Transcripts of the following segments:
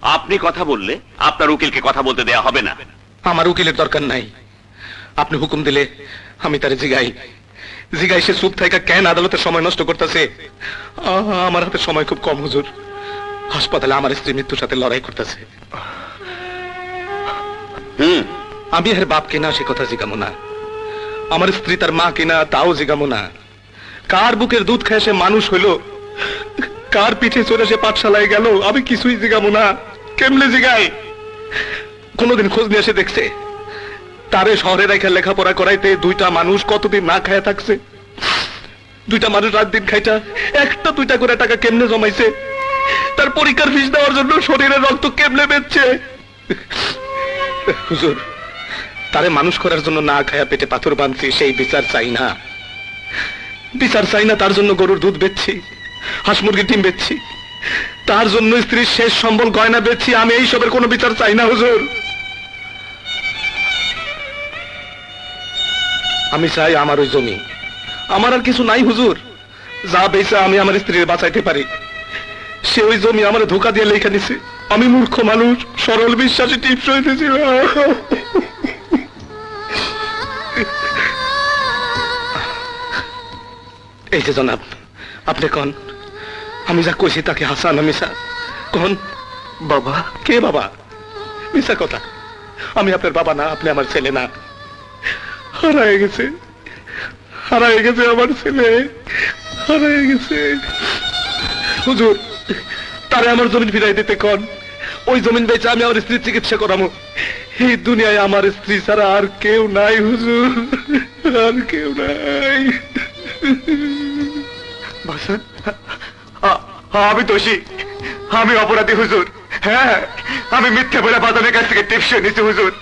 আপনি কথা বললে আপনার উকিলকে কথা বলতে দেয়া হবে না। আমার উকিলের দরকার নাই, আপনি হুকুম দিলে আমি তারে জিগাই জিগাই সে চুপ থাকা কেন আদালতের সময় নষ্ট করতেছে। আমার হাতে সময় খুব কম হুজুর, হাসপাতালে আমার স্ত্রী মৃত্যুর সাথে লড়াই করতেছে। আমি এর বাপ কিনা সে কথা জিগামো না, আমার স্ত্রী তার মা কিনা তাও জিগামো না। কার বুকের দুধ খেয়ে সে মানুষ হইল, কার পিঠে চড়ে সে পাঠশালায় গেল, আমি কিছুই জিগামো না। কেমনে জিগাই? কোনদিন খোঁজ নিয়ে এসে দেখছে তারে শহরে রেখে লেখাপড়া করাইতে দুইটা মানুষ কতদিন না খায়া থাকছে? দুইটা মানুষ রাত দিন খাইটা একটা দুইটা করে টাকা কেমনে জমাইছে? তার পরীক্ষার ফিস দেওয়ার জন্য শরীরের রক্ত কেমনে বেচছে? হুজুর, তারে মানুষ করার জন্য না খায়া পেটে পাথর বাঁধছি, সেই বিচার চাই না। বিচার চাই না, তার জন্য গরুর দুধ বেচছি, হাঁস মুরগির ডিম বেচছি, তার জন্য স্ত্রীর শেষ সম্বল গয়না বেচছি। আমি এই সবের কোনো বিচার চাই না হুজুর। আমি চাই আমার ওই জমি, আমার আর কিছু নাই হুজুর। যা বেচা আমি আমার স্ত্রীর বাঁচাইতে পারি, সে ওই জমি আমার ধোকা দিয়ে লেখা নিছে। আমি মূর্খ মানুষ, সরল বিশ্বাসী টিপস হইতেছিল। এই যে জনাব, আপনি কোন আমি যা কইছি তাকে হাসান মিশা কোন? বাবা? কে বাবা? মিশা কথা, আমি আপনার বাবা না, আপনি আমার ছেলে না। হারায় গেছে, হারায় গেছে আমার ছেলে, হারায় গেছে। হুজুর, তারে আমার জমিন ফিরাই দিতে কোন। ওই জমিন বেচে আমি আমার স্ত্রীর চিকিৎসা করাবো। এই দুনিয়ায় আমার স্ত্রী ছাড়া আর কেউ নাই হুজুর, আর কেউ নাই। আমি দোষী, আমি অপরাধী হুজুর। হ্যাঁ, আমি মিথ্যা বলে বাদামের কাছ থেকে টিপস নিচ্ছি হুজুর।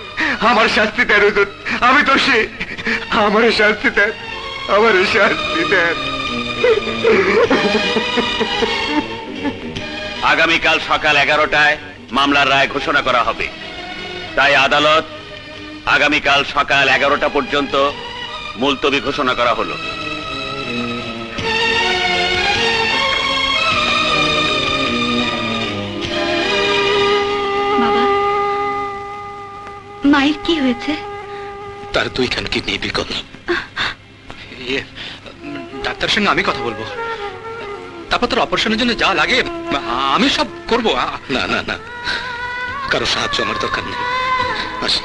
আমার শাস্তি দেন হুজুর, আমি দোষী, আমার শাস্তি দেন, আমার শাস্তি দেন। আগামীকাল সকাল 11টায় মামলার রায় ঘোষণা করা হবে, তাই আদালত আগামীকাল সকাল 11টা পর্যন্ত মুলতবি ঘোষণা করা হলো। মায়ের কি হয়েছে? তার দুইখান কিডনি বিকল। ডাক্তার সঙ্গে আমি কথা বলবো, তারপর তোর অপারেশনের জন্য যা লাগে আমি সব করবো। না না না, কারো সাহায্য আমার দরকার নেই। আসি।